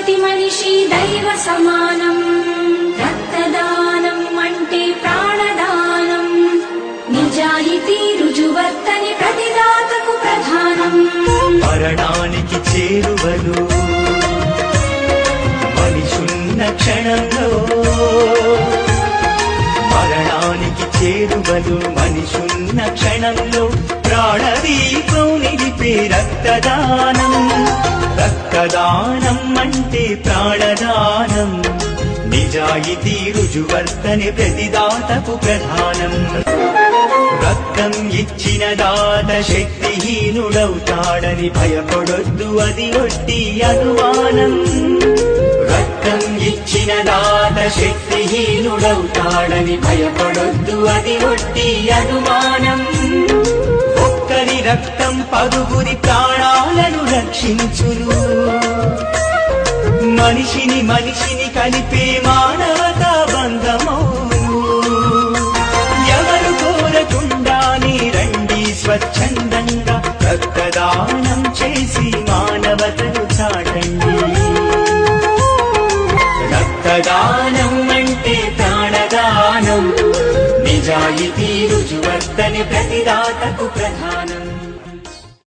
ప్రతి మనిషి దైవ సమానం. రక్తదానం అంటే ప్రాణదానం. నిజాయితీ రుజువర్తని ప్రతిదాతకు ప్రధానం. మరణానికి చేరువలు మనిషున్న క్షణంలో, మరణానికి చేరువలు మనిషున్న క్షణంలో ప్రాణదీపం నిలిపే రక్తదానం. రక్తదానం అంటే ప్రాణదానం. నిజాయితీ రుజువర్తని ప్రతిదాతకు ప్రధానం. రక్తం ఇచ్చిన దాత శక్తిహీనుడవుతాడని భయపడొద్దు, అది ఒట్టి అనుమానం. రక్తం ఇచ్చిన దాత శక్తిహీనుడవుతాడని భయపడొద్దు, అది ఒట్టి అనుమానం. ఒక్కరి రక్తం పదుగురి ప్రాణాలను రక్షించును. మనిషిని మనిషిని కలిపే మానవతా బంధమౌను. ఎవరు కోరకుండానే రండి స్వచ్ఛందంగా రక్తదానం చేసి మానవతను చాటండి. రక్తదానం అంటే ప్రాణదానం. నిజాయితీ రుజువర్తని ప్రతిదాతకు ప్రధానం.